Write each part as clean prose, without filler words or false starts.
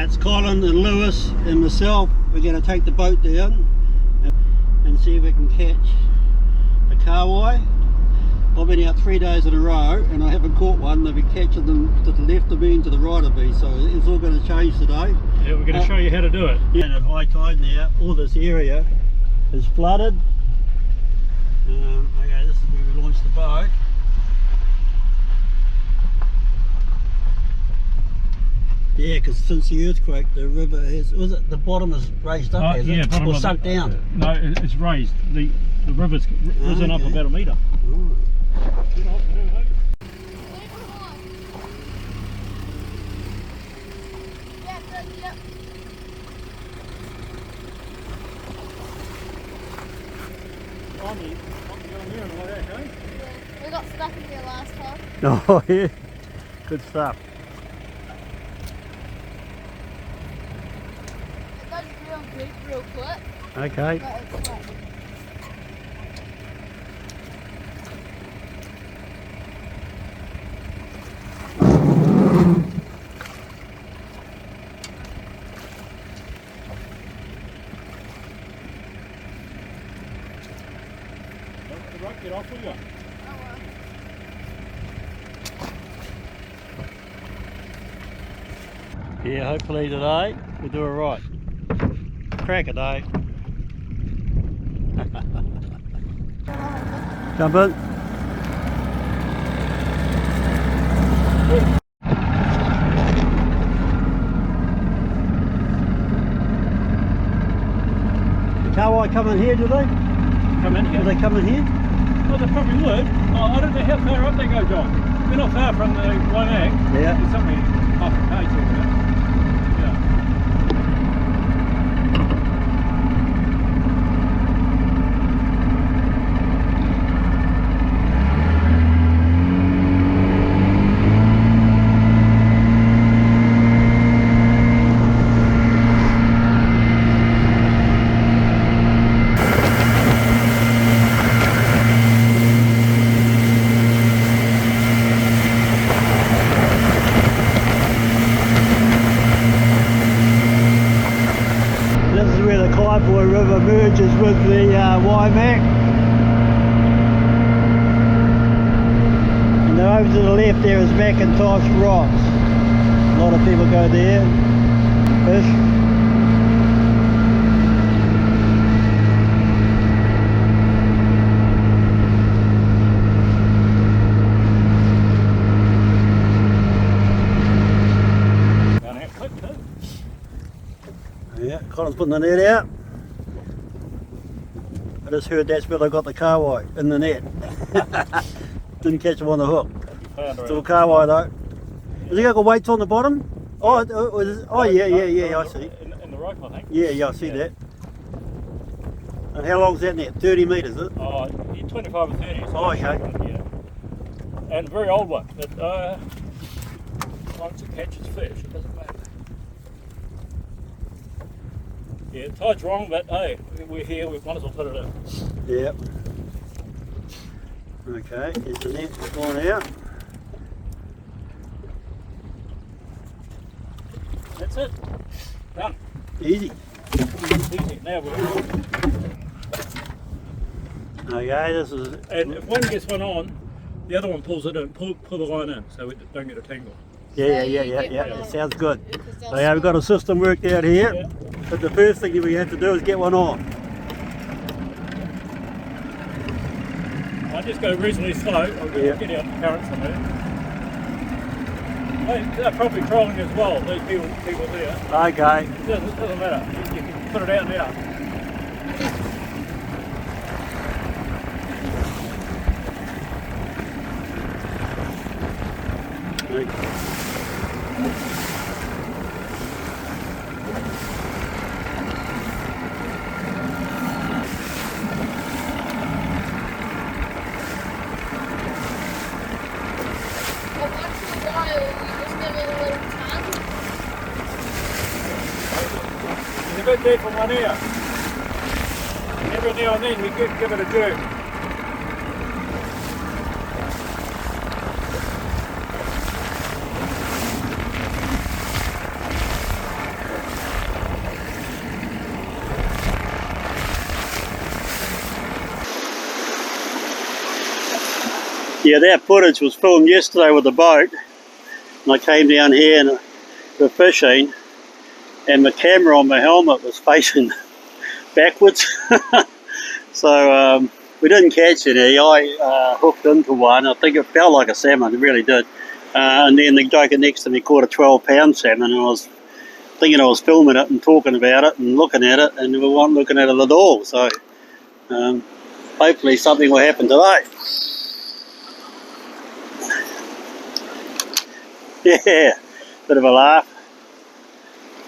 It's Colin and Lewis and myself. We're going to take the boat down and see if we can catch a kahawai. I've been out 3 days in a row and I haven't caught one. They've been catching them to the left of me and to the right of me, so it's all going to change today. Yeah, we're going to show you how to do it. And at high tide now, all this area is flooded. Okay, this is where we launched the boat. Yeah, because since the earthquake, the river has, was it, the bottom is raised up, has yeah, it? Or sunk down? No, it's raised. The river's risen up about a metre. Oh. We got stuck in here last time. Oh yeah, good stuff. It goes real deep real quick. Okay. But it's like, Get off with you. Yeah, hopefully today we'll do it right. Crack a day. Jump in. The kahawai come in here, do they? Come in here. Do they come in here? Well, they probably would. Oh, I don't know how far up they go, John. We're not far from the waimak. Yeah. There's something half a page over there. River merges with the waimak, and over to the left there is Macintosh Rocks. A lot of people go there, fish. Yeah, Colin's putting the net out. I just heard that's where they got the kahawai, in the net. Didn't catch him on the hook. Still kahawai though. Has he got weights on the bottom? Oh, yeah, I see. In the rope, I think. Yeah, I see that. And how long's that net? 30 metres, is it? Oh, 25 or 30. So Oh, okay. Yeah. And a very old one. But once it catches fish, it doesn't matter. Yeah, the tide's wrong, but hey, we're here, we might as well put it in. Yep. Okay, here's the net going out. That's it. Done. Easy. Easy. Now we're Okay, this is... And if one gets one on, the other one pulls it in, pull the line in, so we don't get a tangle. Yeah, it sounds good. So yeah, we've got a system worked out here, Yeah. but the first thing we have to do is get one on. I just go reasonably slow, I'll get out the current somewhere. They're probably trolling as well, these people there. Okay. It doesn't matter, you can put it out now. It's a good day for one ear. Every now and then we give it a jerk. Yeah, that footage was filmed yesterday with the boat, and I came down here and we're fishing, and the camera on my helmet was facing backwards. So we didn't catch any. I hooked into one. I think it felt like a salmon, it really did. And then the joker next to me caught a 12-pound salmon, and I was thinking I was filming it and talking about it and looking at it, and we weren't looking at it at all. So hopefully something will happen today. Yeah, bit of a laugh.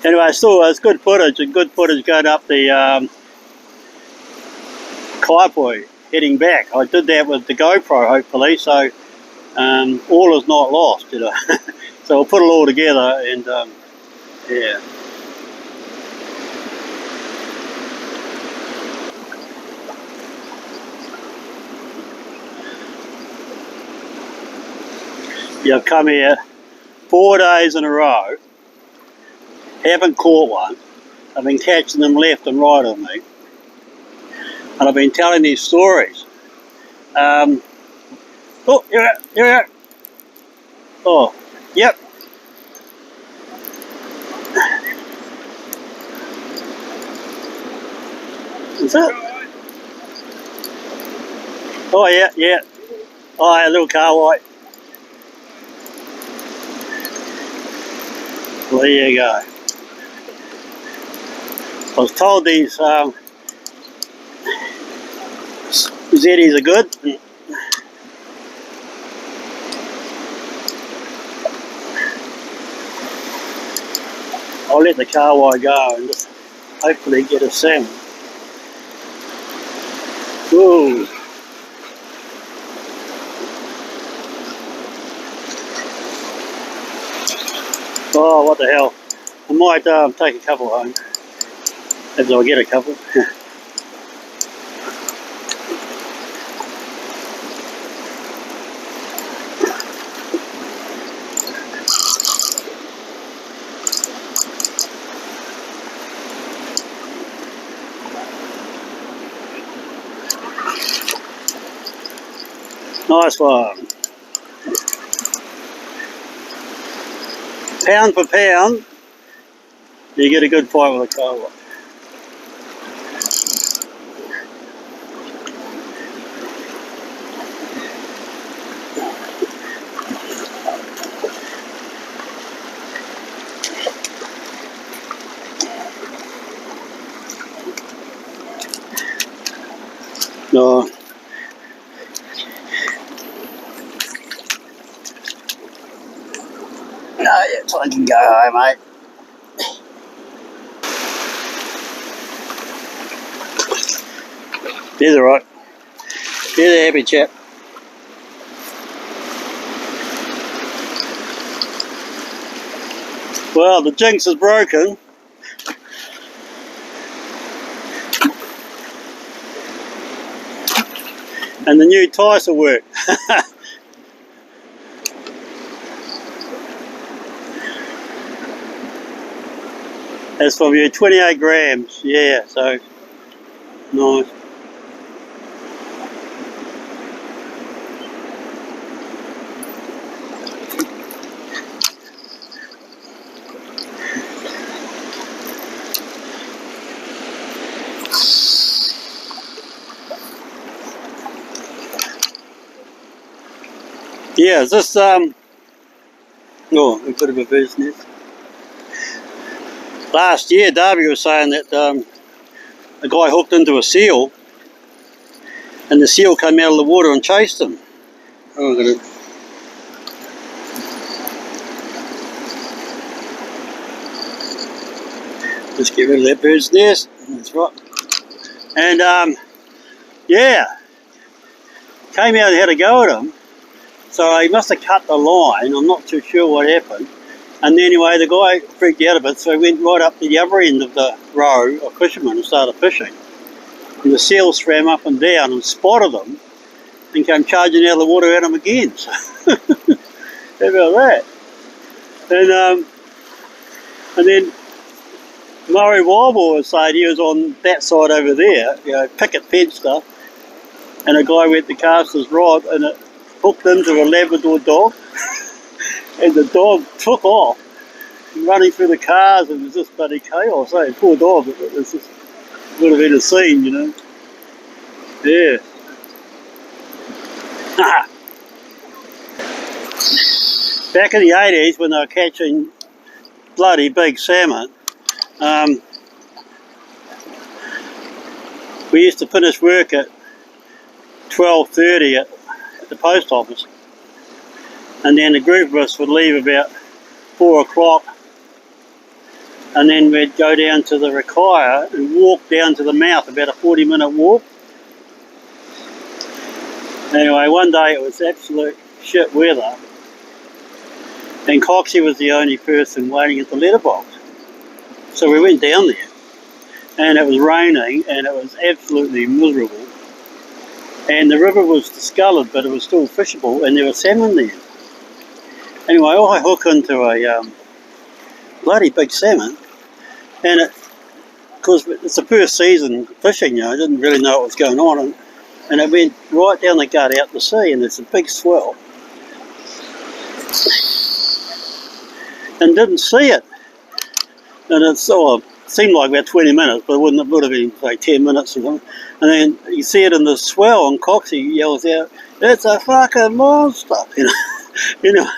Anyway, still it's good footage, and good footage going up the Kaipoi heading back. I did that with the GoPro, hopefully, so all is not lost, you know. So we'll put it all together, and yeah. Yeah, I've come here 4 days in a row, haven't caught one. I've been catching them left and right on me, and I've been telling these stories. Oh, here. Oh, yep. Is that? Oh, yeah. Oh, yeah, a little car white. Well, there you go. I was told these Zeddies are good. I'll let the car white go and just hopefully get a salmon. Ooh. Oh, what the hell. I might take a couple home. If I get a couple. Nice one. Pound for pound, you get a good fight with a car wash. No. No, yeah, so I can go home, mate. He's alright. He's a happy chap. Well, the jinx is broken. And the new ties will work. That's from you, 28 grams, yeah, so nice. Yeah, is this oh, a bit of a bird's nest. Last year, Darby was saying that a guy hooked into a seal, and the seal came out of the water and chased him. Oh, I'm gonna just get rid of that bird's nest. That's right. And yeah, came out and had a go at him. So he must have cut the line. I'm not too sure what happened. And anyway, the guy freaked out a bit, so he went right up to the other end of the row of fishermen and started fishing. And the seal swam up and down and spotted him and came charging out of the water at him again. So how about that? And then Murray Wobble was saying he was on that side over there, you know, picket fence stuff, and a guy went to cast his rod and it hooked into a Labrador dog, and the dog took off, running through the cars, and it was just bloody chaos. Eh? Poor dog, it was just, would have been a scene, you know. Yeah. Back in the 80s, when they were catching bloody big salmon, we used to finish work at 12:30 at the post office, and then a group of us would leave about 4 o'clock, and then we'd go down to the Rakaia and walk down to the mouth, about a 40-minute walk. Anyway, one day it was absolute shit weather, and Coxie was the only person waiting at the letterbox. So we went down there, and it was raining, and it was absolutely miserable. And the river was discoloured, but it was still fishable, and there were salmon there. Anyway, I hook into a bloody big salmon, and because it's the first season fishing, you know, I didn't really know what was going on, and it went right down the gut out to sea, and it's a big swell. And didn't see it, and it sort of seemed like about 20 minutes, but it would have been like 10 minutes or something. And then you see it in the swell, and Coxie yells out, "It's a fucking monster!" You know. Anyway,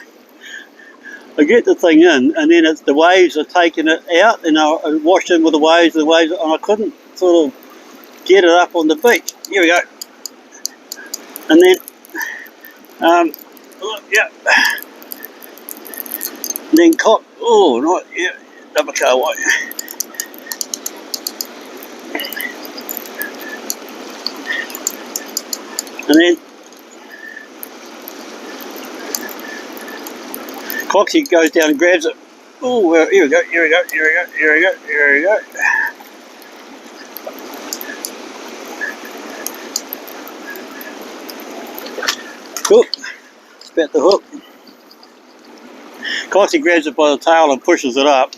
I get the thing in, and then the waves are taking it out, and I washed in with the waves, and I couldn't sort of get it up on the beach. Here we go. And then, yeah. And then oh, not, yeah, double car white. And then Coxie goes down and grabs it. Oh, well, here we go, here we go, here we go, here we go, here we go. Cool. It's about the hook. Coxie grabs it by the tail and pushes it up.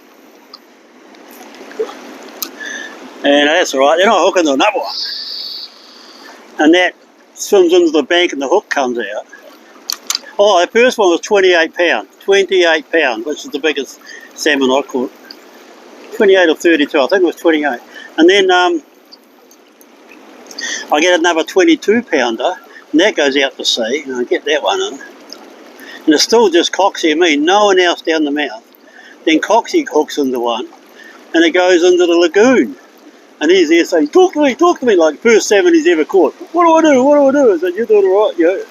And that's alright. Then I hook into another one. And that swims into the bank and the hook comes out. Oh, the first one was 28 pounds. 28 pounds, which is the biggest salmon I caught. 28 or 32, I think it was 28. And then I get another 22 pounder, and that goes out to sea, and I get that one in. And it's still just Coxie and me, no one else down the mouth. Then Coxie hooks into one, and it goes into the lagoon. And he's there saying, talk to me, like first salmon he's ever caught. What do I do, what do I do? I said, you're doing all right, you know.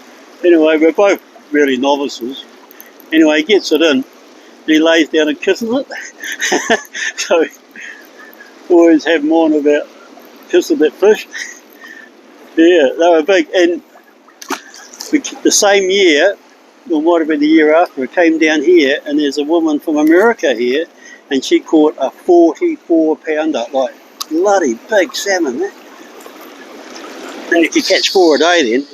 Anyway, we're both really novices. Anyway, he gets it in, and he lays down and kisses it. So, always have mine about kissing that fish. Yeah, they were big. And the same year, or might have been the year after, it came down here, and there's a woman from America here, and she caught a 44 pounder, like bloody big salmon, man. And you could catch 4 a day then.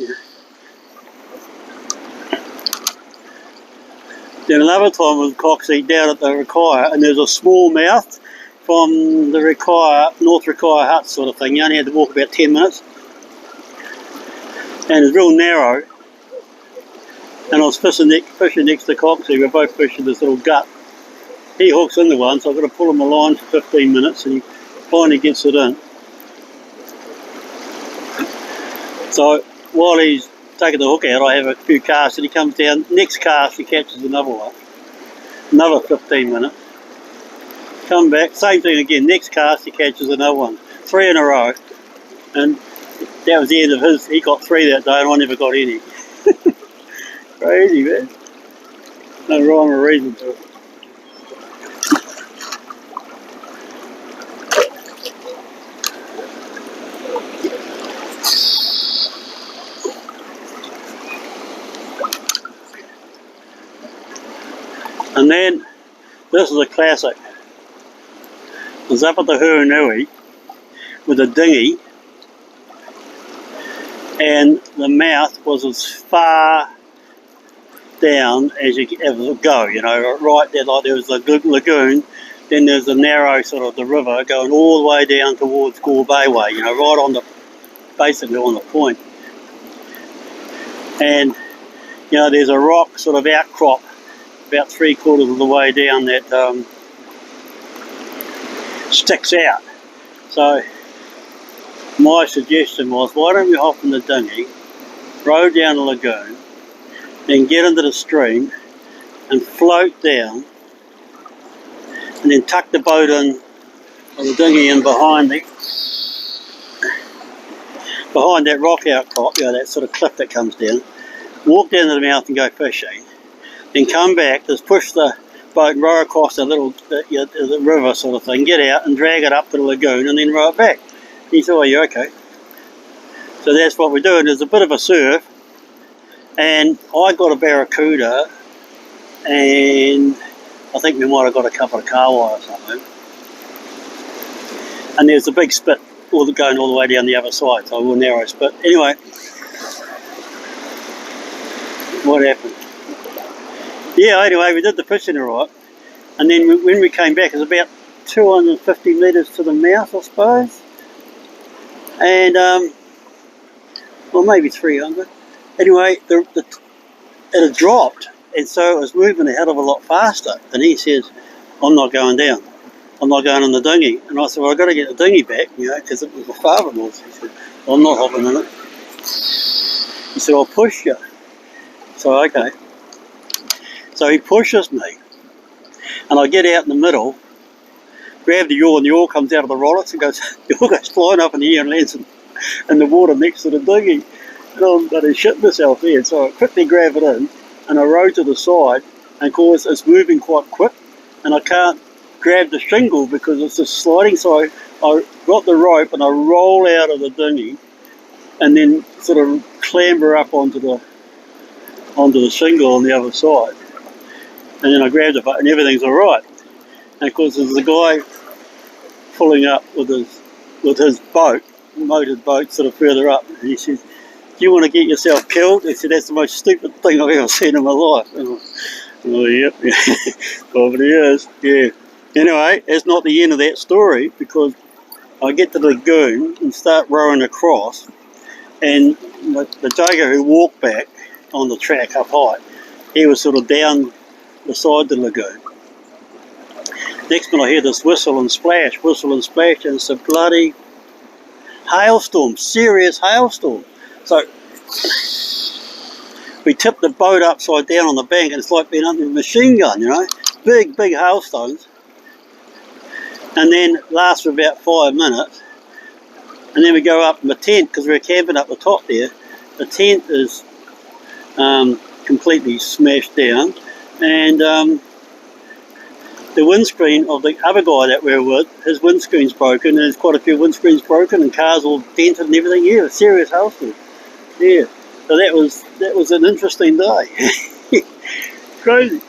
Then another time was Coxie down at the Rakaia, and there's a small mouth from the Rakaia, North Rakaia hut sort of thing. You only had to walk about 10 minutes. And it's real narrow. And I was fishing next to Coxie. We're both fishing this little gut. He hooks into one, so I've got to pull him a line for 15 minutes, and he finally gets it in. So while he's taking the hook out, I have a few casts, and he comes down. Next cast, he catches another one. Another 15 minutes. Come back, same thing again. Next cast, he catches another one. 3 in a row. And that was the end of his. He got 3 that day, and I never got any. Crazy, man. No rhyme or reason to it. And then, this is a classic. I was up at the Hurunui with a dinghy, and the mouth was as far down as you could ever go, you know, right there, like there was a lagoon, then there's a narrow sort of the river going all the way down towards Gore Bay Way, you know, right on the, basically on the point. And you know, there's a rock sort of outcrop about 3/4 of the way down that sticks out. So my suggestion was, why don't we hop in the dinghy, row down the lagoon, then get into the stream and float down, and then tuck the boat in, or the dinghy in behind that rock outcrop, you know, that sort of cliff that comes down, walk down to the mouth and go fishing, then come back, just push the boat and row across the river sort of thing, get out and drag it up to the lagoon and then row it back. He said, oh, you're okay. So that's what we're doing. There's a bit of a surf, and I got a barracuda, and I think we might have got a couple of kahawai or something. And there's a big spit going all the way down the other side, so a real narrow spit. Anyway, what happened? Yeah, anyway, we did the fishing all right, and then when we came back, it was about 250 metres to the mouth, I suppose, and well, maybe 300. Anyway, it had dropped, and so it was moving a hell of a lot faster. And he says, I'm not going down. I'm not going in the dinghy. And I said, well, I've got to get the dinghy back, you know, because it was my father-in-law's. He said, well, I'm not hopping in it. He said, I'll push you. So, okay. So he pushes me, and I get out in the middle, grab the oar, and the oar comes out of the rollets and the oar goes flying up in the air and lands in the water next to the dinghy. And I'm going to shit myself there. So I quickly grab it in, and I row to the side, and of course it's moving quite quick, and I can't grab the shingle because it's just sliding. So I got the rope and I roll out of the dinghy, and then sort of clamber up onto the shingle on the other side. And then I grabbed it, and everything's all right. And of course, there's a guy pulling up with his boat, motored boat, sort of further up. And he says, "Do you want to get yourself killed?" He said, "That's the most stupid thing I've ever seen in my life." And I went, oh, yep, probably is. Yeah. Anyway, that's not the end of that story, because I get to the lagoon and start rowing across, and the jugger who walked back on the track up high, he was sort of down the side of the lagoon. Next minute I hear this whistle and splash, and it's a bloody hailstorm, serious hailstorm. So we tipped the boat upside down on the bank, and it's like being under a machine gun, you know, big hailstones. And then it lasts for about 5 minutes, and then we go up in the tent, because we're camping up the top there. The tent is completely smashed down, and the windscreen of the other guy that we're with, his windscreen's broken, and there's quite a few windscreens broken and cars all dented and everything. Yeah, a serious hailstorm. Yeah, so that was an interesting day. Crazy.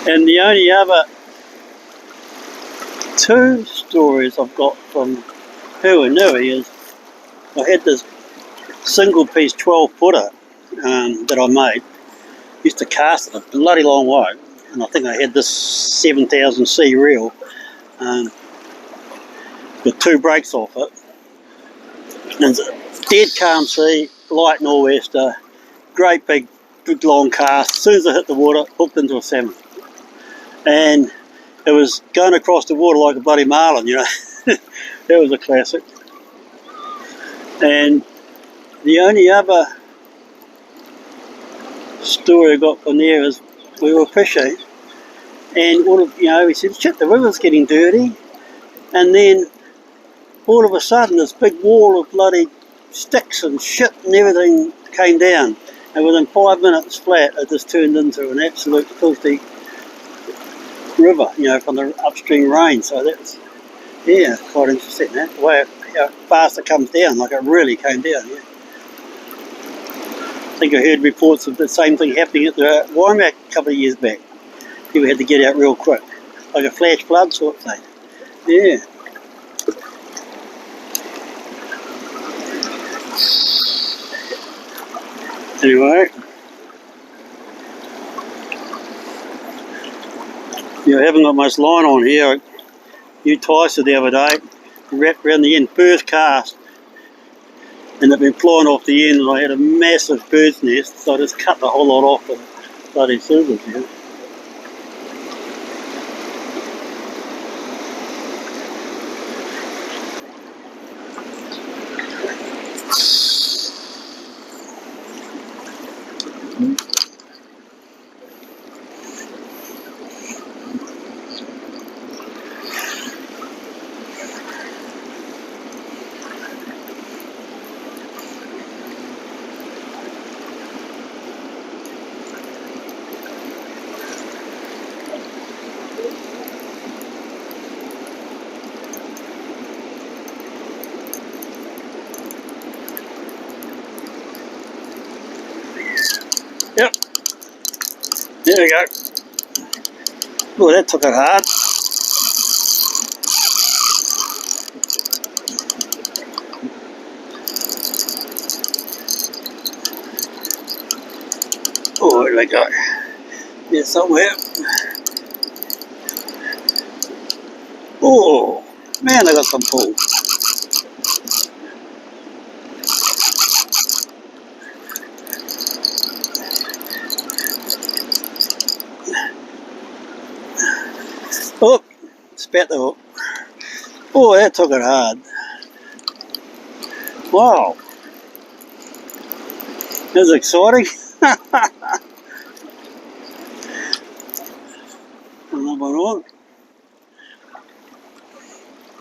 And the only other 2 stories I've got from Huanui is I had this single piece 12-footer that I made. Used to cast it a bloody long way, and I think I had this 7000C reel with 2 breaks off it. And it's a dead calm sea, light nor'wester, great big long cast. As soon as I hit the water, hooked into a salmon. And it was going across the water like a bloody marlin, you know. That was a classic. And the only other story I got from there is we were fishing, and we said, shit, the river's getting dirty. And then all of a sudden this big wall of bloody sticks and shit and everything came down, and within 5 minutes flat it just turned into an absolute filthy river, you know, from the upstream rain. So that was, yeah, quite interesting, that the way how fast it comes down, like it really came down. Yeah. I think I heard reports of the same thing happening at the waimak a couple of years back. People had to get out real quick, like a flash flood sort of thing. Yeah. Anyway, I haven't got much line on here. You twice the other day, wrapped around the end, first cast, and it'd been flying off the end, and I had a massive bird's nest, so I just cut the whole lot off with bloody scissors here. Yep, there we go. Oh, that took it hard. Oh, there we go. Yeah, somewhere. Oh, man, I got some pull. Oh, spat the hook. Oh, that took it hard. Wow. That's exciting. Another one.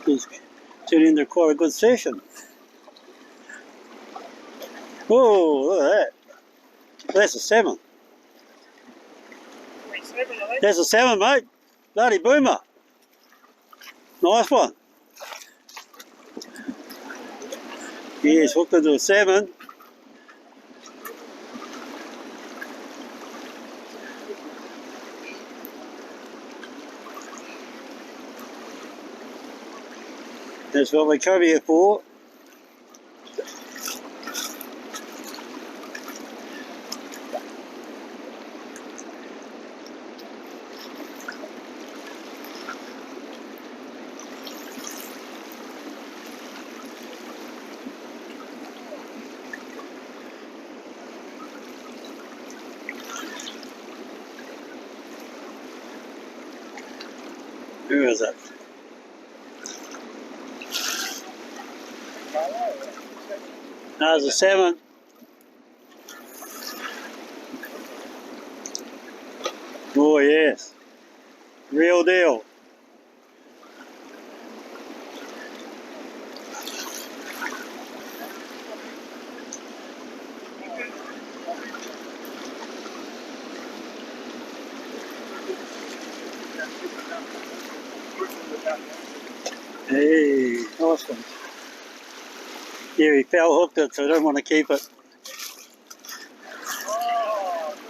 Just turned into quite a good session. Oh, look at that. That's a salmon. That's a salmon, mate. Bloody boomer. Nice one. Yes, hooked into a salmon. That's what we come here for. Who is it? There's a salmon. Oh yes, real deal. Hey, nice one. Yeah, he foul hooked it, so I don't want to keep it.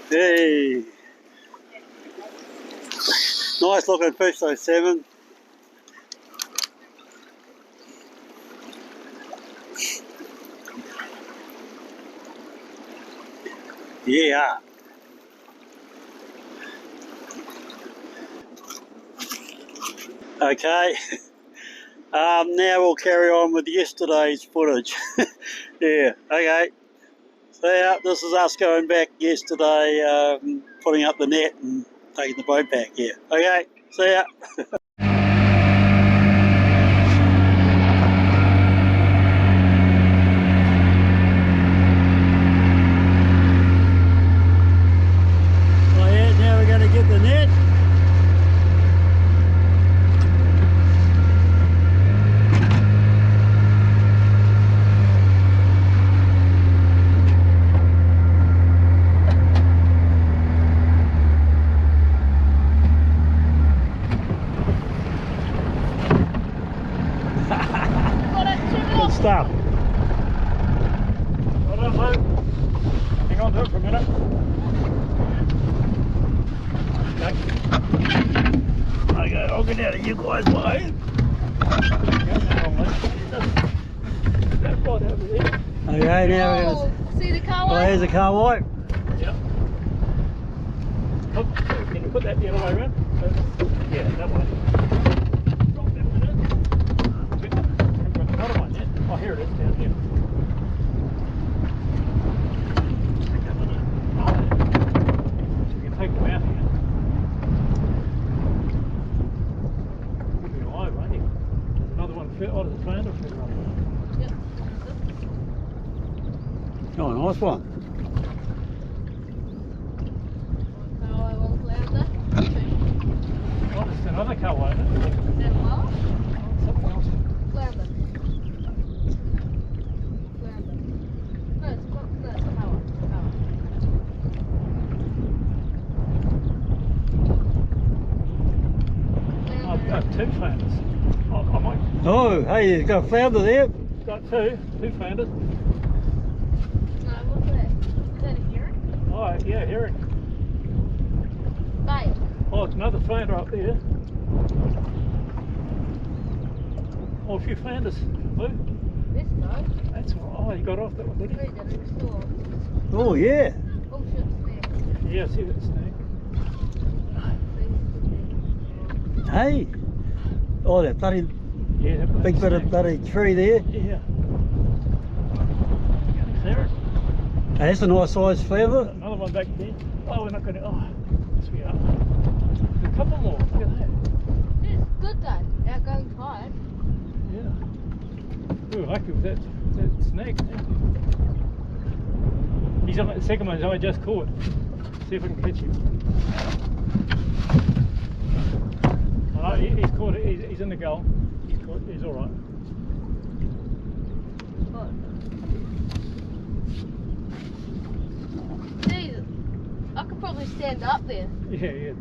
Hey, nice looking fish, those salmon. Yeah. Okay. Now we'll carry on with yesterday's footage. Yeah, okay. So yeah, this is us going back yesterday, putting up the net and taking the boat back here. Okay, see ya. Oh yeah, now we're going to get the net. Good stuff. Well done, Lou. Hang on to it for a minute. Okay, I'll get out of you guys' way. That's right over there. Okay, now we're going Oh, see the car to... Oh, there's a car white. Yep. Oh, can you put that the other way around? Yeah, that way. Drop that one in. Another one, yeah. Oh, here it is, down here. Oh, there's a flounder feeder up there. Yep. Oh, nice one. Kaawai, one flounder. Oh, there's another kaawai, isn't it? Is that lower? Something else. Flounder. Flounder. No, it's not. No, it's kaawai. Two flounders. I might. Oh, hey, you've got a flounder there. Got two flounders. No, what's that? Is that a herring? Oh, yeah, herring. Bait. Oh, it's another flounder up there. Oh, a few flounders. Lou. This guy. That's all right. Oh, you got off that one, did Three you? did it. Still on. Oh, yeah. Oh shit, snake. Yeah, I see that snake. Hey. Oh, that bloody Yeah, that big bit of snake. bloody tree there. Yeah. Gonna clear it. Hey, that's a nice sized flounder. Another one back there. Oh, we're not going to. Oh, yes, we are. A couple more. Look at that. It's good though. Outgoing tide. Yeah. We were lucky with that snake. Yeah. He's on the second one. I just caught. See if I can catch him. Oh, he's caught it. He's in the goal. He's caught. He's all right. Jesus. I could probably stand up there. Yeah.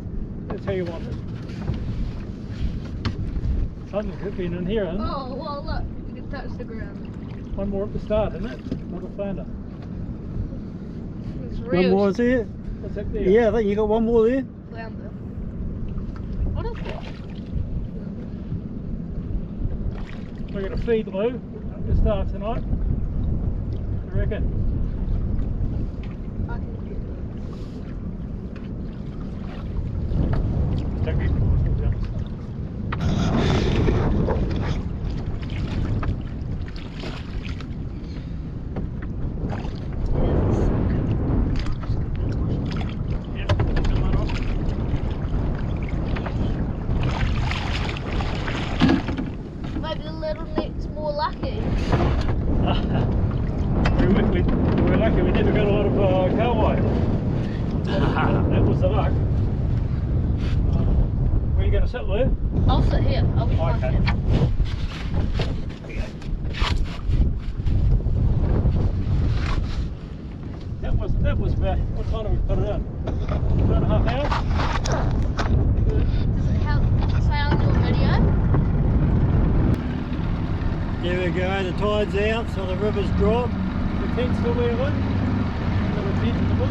That's how you want it. Something could be in here, isn't it? Oh, well, look. You can touch the ground. One more at the start, isn't it? Another flounder. It's One real more is there. What's that there? Yeah, I think you got one more there. flounder. What is that? We're going to feed Lou at the start tonight. I reckon. I can get Don't get caught. Yeah, come on off. Maybe the little neck's more lucky. We're lucky we never got a lot of kaawai. That was the luck. Where are you going to sit, Lou? I'll sit here. I'll be fine Okay. here. That was about, what time did we put it in? 2.5 hours? Does it help say on your video? There we go, the tide's out, so the river's dropped. The tent's still there, Lou? Got a tent in the book?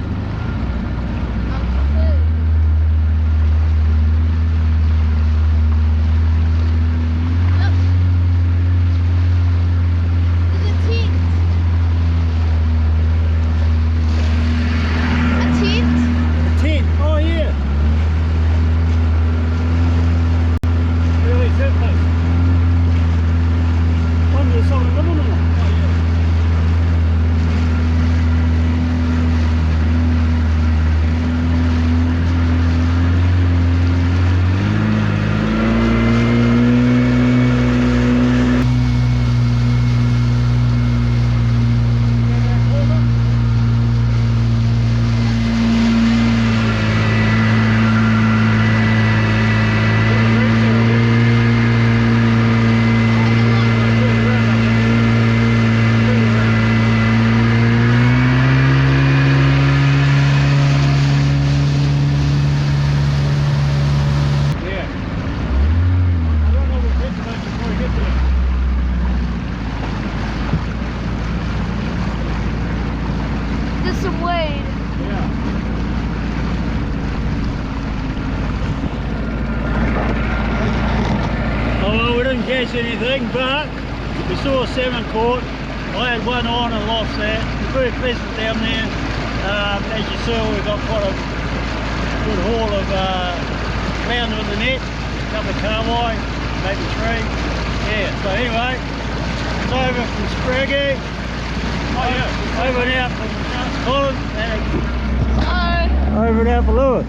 Yep. There's a tent. A tent? The tent, oh yeah. Really set place. One there's someone living in it. There's some weed. Oh, well, we didn't catch anything, but we saw a salmon caught. I had one on and lost that. It was very pleasant down there. As you saw, we got quite a good haul of flounder in the net, a couple of kaawai, maybe 3. Yeah, so anyway, it's over from Spraggo. Over and out from Colin and Oh. over and out for Lewis.